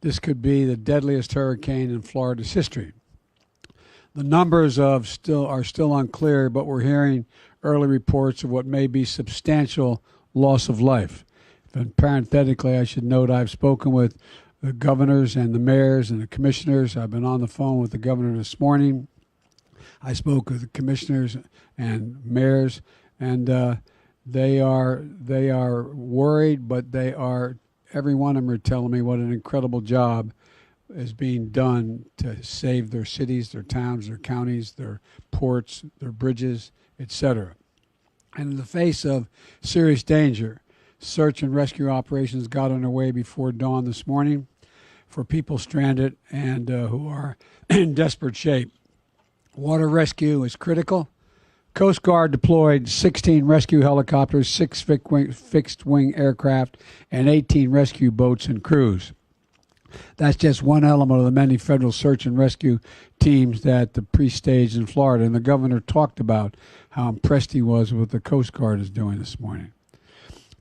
this could be the deadliest hurricane in Florida's history. The numbers are still unclear, but we're hearing early reports of what may be substantial loss of life. And parenthetically, I should note I've spoken with the governors and the mayors and the commissioners. I've been on the phone with the governor this morning. I spoke with the commissioners and mayors, and they are worried, but every one of them are telling me what an incredible job is being done to save their cities, their towns, their counties, their ports, their bridges, etc. And in the face of serious danger, search and rescue operations got underway before dawn this morning for people stranded and who are in desperate shape. Water rescue is critical. Coast Guard deployed 16 rescue helicopters, 6 fixed-wing aircraft, and 18 rescue boats and crews. That's just one element of the many federal search and rescue teams that the pre-staged in Florida. And the governor talked about how impressed he was with what the Coast Guard is doing this morning.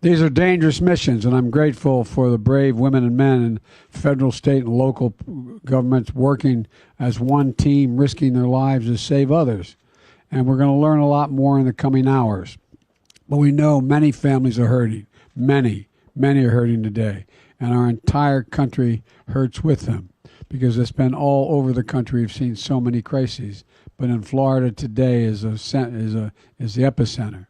These are dangerous missions, and I'm grateful for the brave women and men in federal, state, and local governments working as one team, risking their lives to save others. And we're going to learn a lot more in the coming hours. But we know many families are hurting. Many are hurting today. And our entire country hurts with them because it's been all over the country. We've seen so many crises. But in Florida today is the epicenter.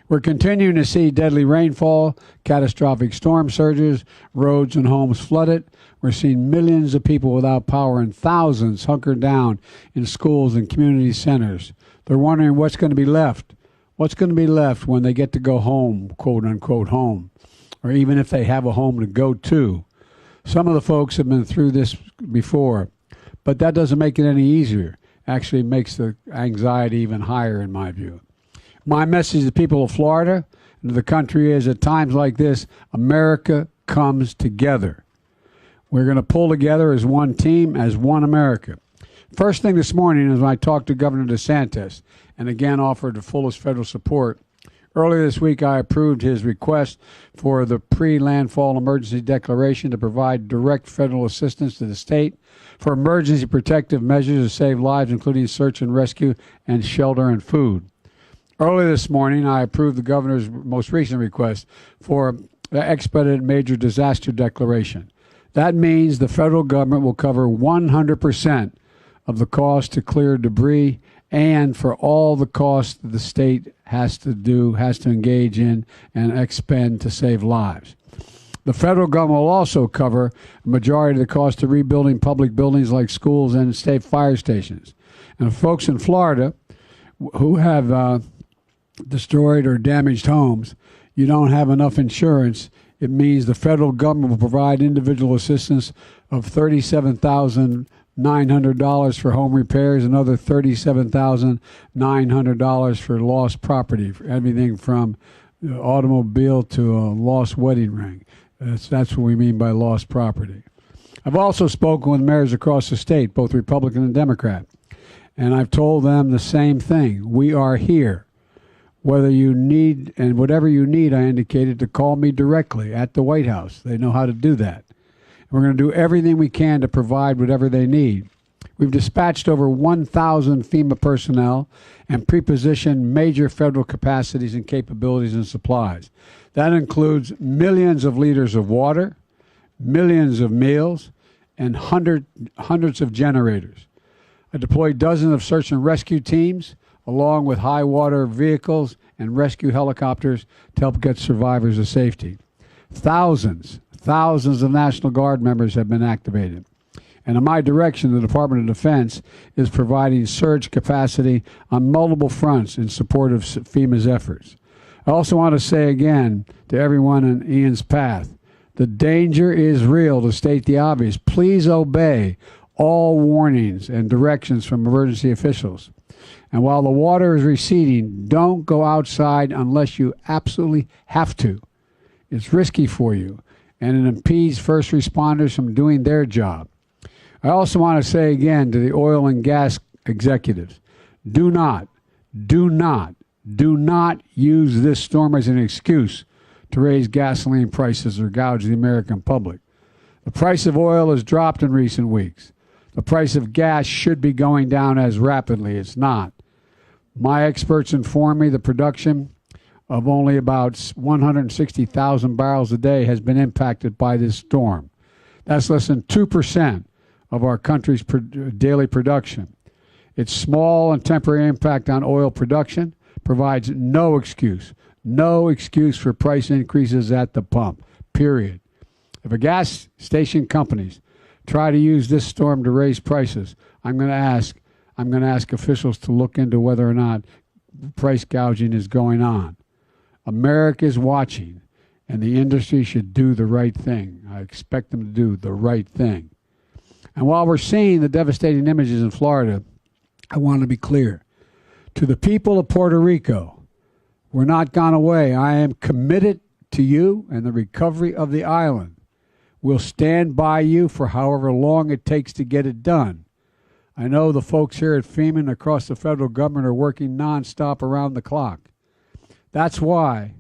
We're continuing to see deadly rainfall, catastrophic storm surges, roads and homes flooded. We're seeing millions of people without power and thousands hunkered down in schools and community centers. They're wondering what's going to be left. What's going to be left when they get to go home, quote unquote home, or even if they have a home to go to. Some of the folks have been through this before, but that doesn't make it any easier. Actually makes the anxiety even higher in my view. My message to the people of Florida and to the country is at times like this, America comes together. We're going to pull together as one team, as one America. First thing this morning is when I talked to Governor DeSantis and again offered the fullest federal support. Earlier this week, I approved his request for the pre-landfall emergency declaration to provide direct federal assistance to the state for emergency protective measures to save lives, including search and rescue and shelter and food. Earlier this morning, I approved the governor's most recent request for the expedited major disaster declaration. That means the federal government will cover 100% of the cost to clear debris and for all the costs that the state has to engage in and expend to save lives. The federal government will also cover a majority of the cost of rebuilding public buildings like schools and state fire stations. And folks in Florida who have destroyed or damaged homes, you don't have enough insurance, it means the federal government will provide individual assistance of $37,900 for home repairs, another $37,900 for lost property, for everything from automobile to a lost wedding ring. That's what we mean by lost property. I've also spoken with mayors across the state, both Republican and Democrat, and I've told them the same thing. We are here. Whether you need, and whatever you need, I indicated to call me directly at the White House. They know how to do that. We're going to do everything we can to provide whatever they need. We've dispatched over 1,000 FEMA personnel and pre-positioned major federal capacities and capabilities and supplies. That includes millions of liters of water, millions of meals, and hundreds of generators. I deployed dozens of search and rescue teams, along with high water vehicles and rescue helicopters to help get survivors to safety. Thousands of National Guard members have been activated. And in my direction, the Department of Defense is providing surge capacity on multiple fronts in support of FEMA's efforts. I also want to say again to everyone in Ian's path, the danger is real, to state the obvious. Please obey all warnings and directions from emergency officials. And while the water is receding, don't go outside unless you absolutely have to. It's risky for you, and it impedes first responders from doing their job. I also want to say again to the oil and gas executives, do not use this storm as an excuse to raise gasoline prices or gouge the American public. The price of oil has dropped in recent weeks. The price of gas should be going down as rapidly. It's not. My experts inform me the production of only about 160,000 barrels a day has been impacted by this storm. That's less than 2% of our country's daily production. Its small and temporary impact on oil production provides no excuse for price increases at the pump, period. If a gas station companies try to use this storm to raise prices, I'm going to ask officials to look into whether or not price gouging is going on. America is watching, and the industry should do the right thing. I expect them to do the right thing. And while we're seeing the devastating images in Florida, I want to be clear. To the people of Puerto Rico, we're not gone away. I am committed to you and the recovery of the island. We'll stand by you for however long it takes to get it done. I know the folks here at FEMA and across the federal government are working nonstop around the clock. That's why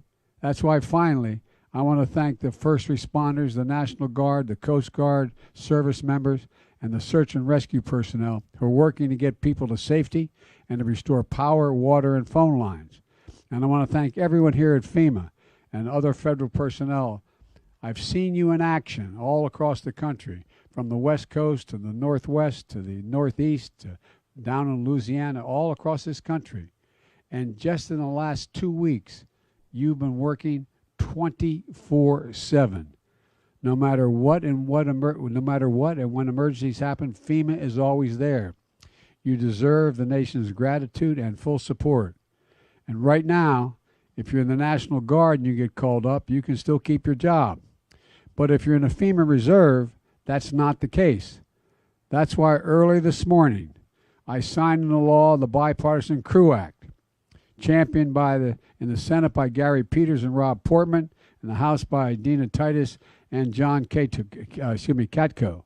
finally, I want to thank the first responders, the National Guard, the Coast Guard, service members, and the search and rescue personnel who are working to get people to safety and to restore power, water, and phone lines. And I want to thank everyone here at FEMA and other federal personnel. I've seen you in action all across the country, from the West Coast to the Northwest to the Northeast to down in Louisiana, all across this country. And just in the last 2 weeks, you've been working 24/7. No matter what and when emergencies happen, FEMA is always there. You deserve the nation's gratitude and full support. And right now, if you're in the National Guard and you get called up, you can still keep your job. But if you're in a FEMA reserve, that's not the case. That's why early this morning, I signed into law the Bipartisan Crew Act, championed in the Senate by Gary Peters and Rob Portman, in the House by Dina Titus and John Katko.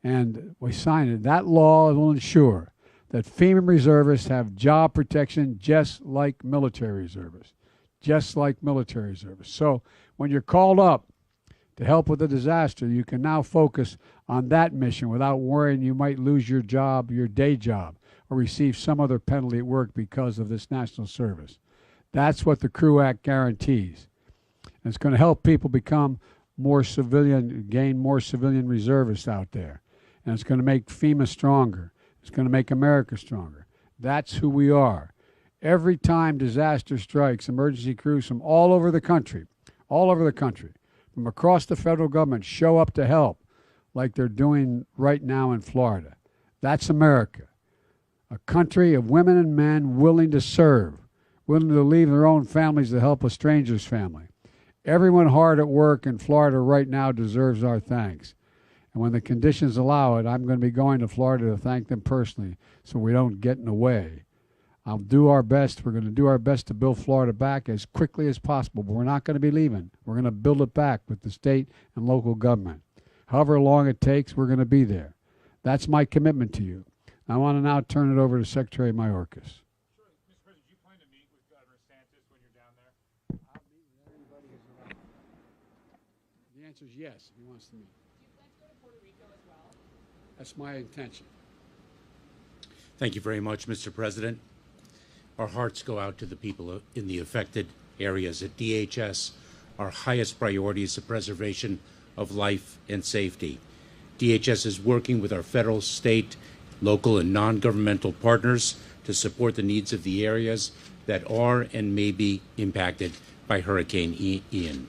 And we signed it. That law will ensure that FEMA reservists have job protection just like military reservists. So when you're called up to help with a disaster, you can now focus on that mission without worrying you might lose your job, your day job, or receive some other penalty at work because of this national service. That's what the Crew Act guarantees. And it's going to help people become gain more civilian reservists out there. And it's going to make FEMA stronger. It's going to make America stronger. That's who we are. Every time disaster strikes, emergency crews from all over the country, from across the federal government show up to help like they're doing right now in Florida. That's America. A country of women and men willing to serve, willing to leave their own families to help a stranger's family. Everyone hard at work in Florida right now deserves our thanks. And when the conditions allow it, I'm going to be going to Florida to thank them personally so we don't get in the way. I'll do our best. We're going to do our best to build Florida back as quickly as possible, but we're not going to be leaving. We're going to build it back with the state and local government. However long it takes, we're going to be there. That's my commitment to you. I want to now turn it over to Secretary Mayorkas. Sure. Mr. President, do you plan to meet with Governor Santos when you're down there? I'll meet with anybody who's around. The answer is yes, if he wants to meet. Do you plan to go to Puerto Rico as well? That's my intention. Thank you very much, Mr. President. Our hearts go out to the people in the affected areas. At DHS, our highest priority is the preservation of life and safety. DHS is working with our federal, state, local, and non-governmental partners to support the needs of the areas that are and may be impacted by Hurricane Ian.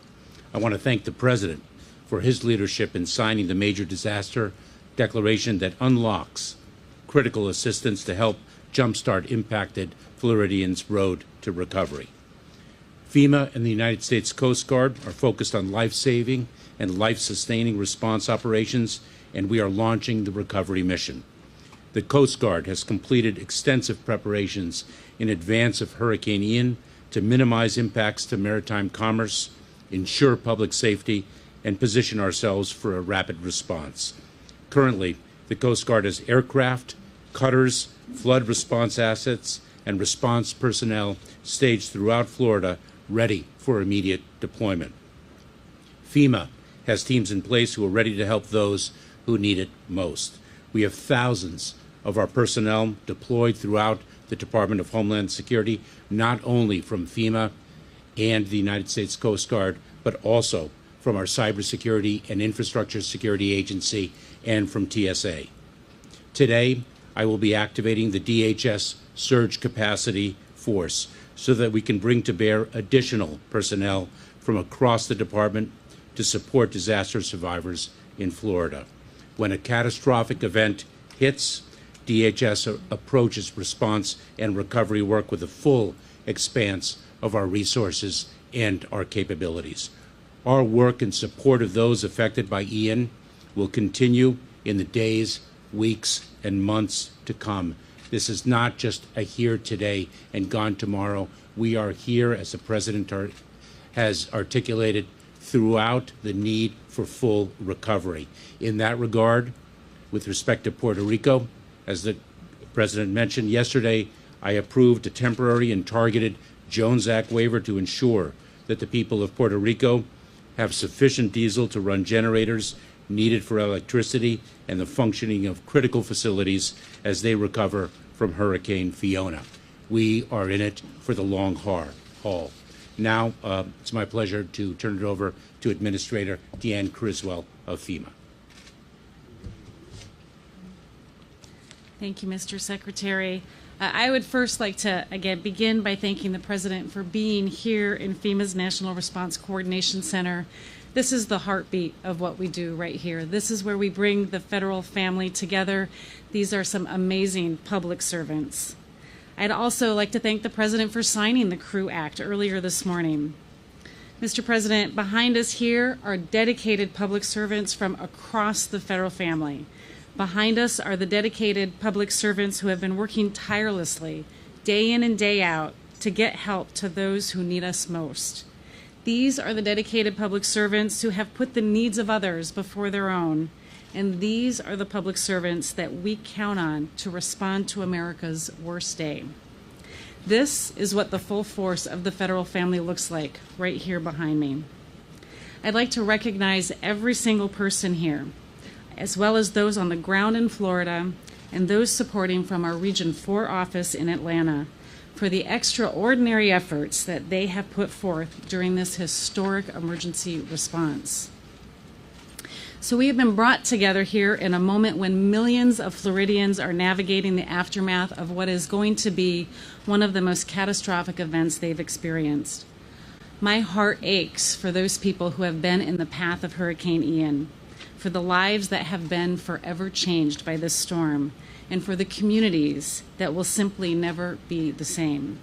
I want to thank the President for his leadership in signing the major disaster declaration that unlocks critical assistance to help jumpstart impacted Floridians' road to recovery. FEMA and the United States Coast Guard are focused on life-saving and life-sustaining response operations, and we are launching the recovery mission. The Coast Guard has completed extensive preparations in advance of Hurricane Ian to minimize impacts to maritime commerce, ensure public safety, and position ourselves for a rapid response. Currently, the Coast Guard has aircraft, cutters, flood response assets, and response personnel staged throughout Florida ready for immediate deployment. FEMA has teams in place who are ready to help those who need it most. We have thousands of our personnel deployed throughout the Department of Homeland Security, not only from FEMA and the United States Coast Guard, but also from our Cybersecurity and Infrastructure Security Agency and from TSA. Today, I will be activating the DHS Surge Capacity Force so that we can bring to bear additional personnel from across the department to support disaster survivors in Florida. When a catastrophic event hits, DHS approaches response and recovery work with the full expanse of our resources and our capabilities. Our work in support of those affected by Ian will continue in the days, weeks, and months to come. This is not just a here today and gone tomorrow. We are here, as the President has articulated, throughout the need for full recovery. In that regard, with respect to Puerto Rico, as the President mentioned yesterday, I approved a temporary and targeted Jones Act waiver to ensure that the people of Puerto Rico have sufficient diesel to run generators needed for electricity and the functioning of critical facilities as they recover from Hurricane Fiona. We are in it for the long haul. Now, it's my pleasure to turn it over to Administrator Deanne Criswell of FEMA. Thank you, Mr. Secretary. I would first like to, again, begin by thanking the President for being here in FEMA's National Response Coordination Center. This is the heartbeat of what we do right here. This is where we bring the federal family together. These are some amazing public servants. I'd also like to thank the President for signing the CREW Act earlier this morning. Mr. President, behind us here are dedicated public servants from across the federal family. Behind us are the dedicated public servants who have been working tirelessly, day in and day out, to get help to those who need us most. These are the dedicated public servants who have put the needs of others before their own. And these are the public servants that we count on to respond to America's worst day. This is what the full force of the federal family looks like right here behind me. I'd like to recognize every single person here, as well as those on the ground in Florida and those supporting from our Region 4 office in Atlanta, for the extraordinary efforts that they have put forth during this historic emergency response. So we have been brought together here in a moment when millions of Floridians are navigating the aftermath of what is going to be one of the most catastrophic events they've experienced. My heart aches for those people who have been in the path of Hurricane Ian, for the lives that have been forever changed by this storm, and for the communities that will simply never be the same.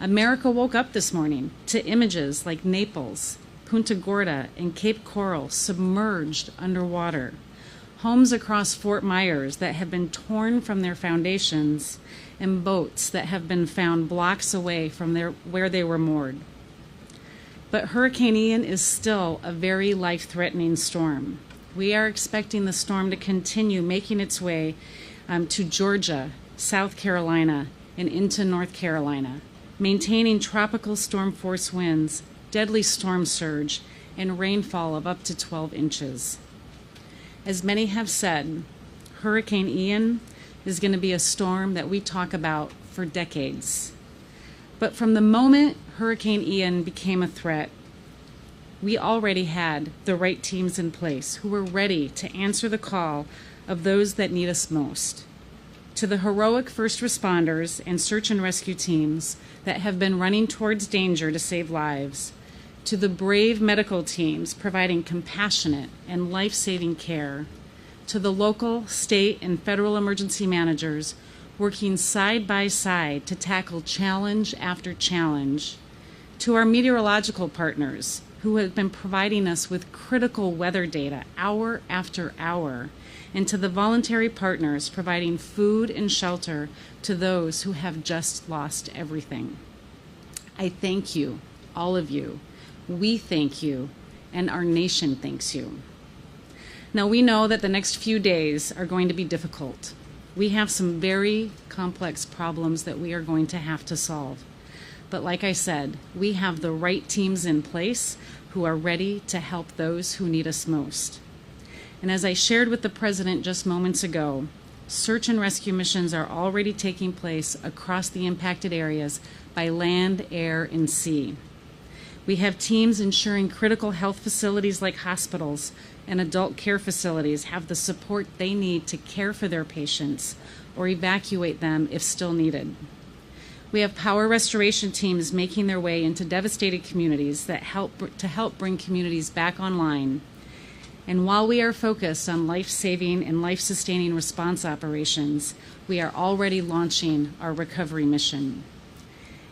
America woke up this morning to images like Naples, Punta Gorda, and Cape Coral submerged underwater. Homes across Fort Myers that have been torn from their foundations, and boats that have been found blocks away from where they were moored. But Hurricane Ian is still a very life-threatening storm. We are expecting the storm to continue making its way to Georgia, South Carolina, and into North Carolina, maintaining tropical storm force winds, deadly storm surge, and rainfall of up to 12 inches. As many have said, Hurricane Ian is going to be a storm that we talk about for decades. But from the moment Hurricane Ian became a threat, we already had the right teams in place who were ready to answer the call of those that need us most. To the heroic first responders and search and rescue teams that have been running towards danger to save lives, to the brave medical teams providing compassionate and life-saving care, to the local, state, and federal emergency managers working side by side to tackle challenge after challenge, to our meteorological partners who have been providing us with critical weather data hour after hour, and to the voluntary partners providing food and shelter to those who have just lost everything. I thank you, all of you. We thank you, and our nation thanks you. Now, we know that the next few days are going to be difficult. We have some very complex problems that we are going to have to solve. But like I said, we have the right teams in place who are ready to help those who need us most. And as I shared with the President just moments ago, search and rescue missions are already taking place across the impacted areas by land, air, and sea. We have teams ensuring critical health facilities like hospitals and adult care facilities have the support they need to care for their patients or evacuate them if still needed. We have power restoration teams making their way into devastated communities that help bring communities back online. And while we are focused on life-saving and life-sustaining response operations, we are already launching our recovery mission.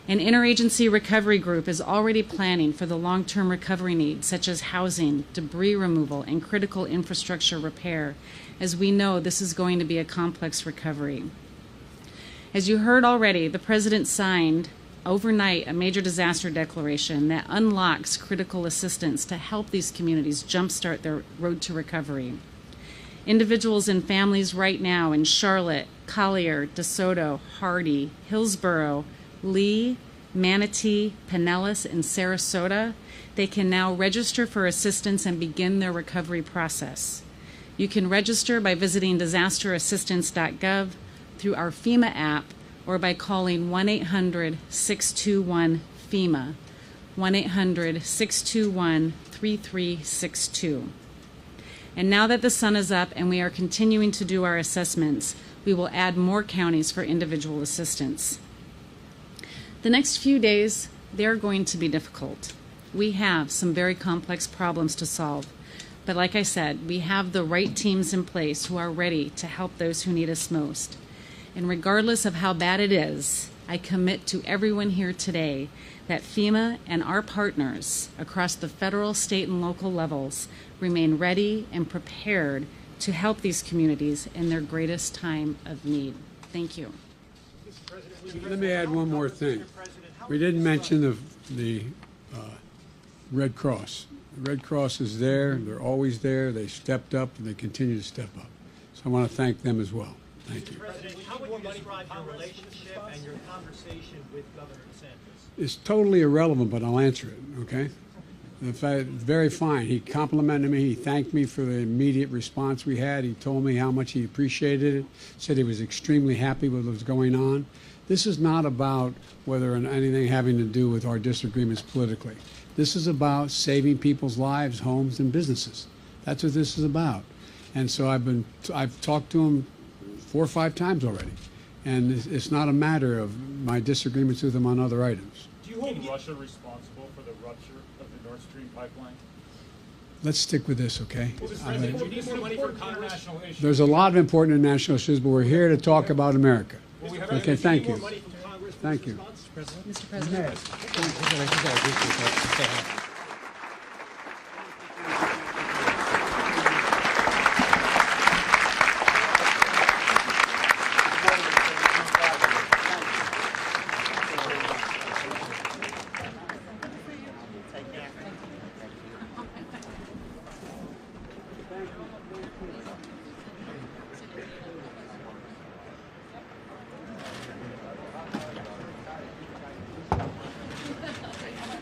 An interagency recovery group is already planning for the long-term recovery needs, such as housing, debris removal, and critical infrastructure repair, as we know this is going to be a complex recovery. As you heard already, the President signed overnight a major disaster declaration that unlocks critical assistance to help these communities jumpstart their road to recovery. Individuals and families right now in Charlotte, Collier, DeSoto, Hardy, Hillsborough, Lee, Manatee, Pinellas, and Sarasota, they can now register for assistance and begin their recovery process. You can register by visiting disasterassistance.gov, through our FEMA app, or by calling 1-800-621-FEMA, 1-800-621-3362. And now that the sun is up and we are continuing to do our assessments, we will add more counties for individual assistance. The next few days, they are going to be difficult. We have some very complex problems to solve. But like I said, we have the right teams in place who are ready to help those who need us most. And regardless of how bad it is, I commit to everyone here today that FEMA and our partners across the federal, state, and local levels remain ready and prepared to help these communities in their greatest time of need. Thank you. Let me add one more thing. We didn't mention the Red Cross. The Red Cross is there. They're always there. They stepped up, and they continue to step up. So I want to thank them as well. Thank you. President, how would you describe your relationship and your conversation with Governor DeSantis? It's totally irrelevant, but I'll answer it, okay? Very fine. He complimented me. He thanked me for the immediate response we had. He told me how much he appreciated it, said he was extremely happy with what was going on. This is not about whether anything having to do with our disagreements politically. This is about saving people's lives, homes, and businesses. That's what this is about. And so I've talked to him 4 or 5 times already. And it's not a matter of my disagreements with him on other items. Do you hold Russia responsible for the rupture of the Nord Stream pipeline? Let's stick with this, okay? Mr. President, you need more money for international issues. There's a lot of important international issues, but we're here to talk about America. Okay, thank you. Thank you. Mr. President.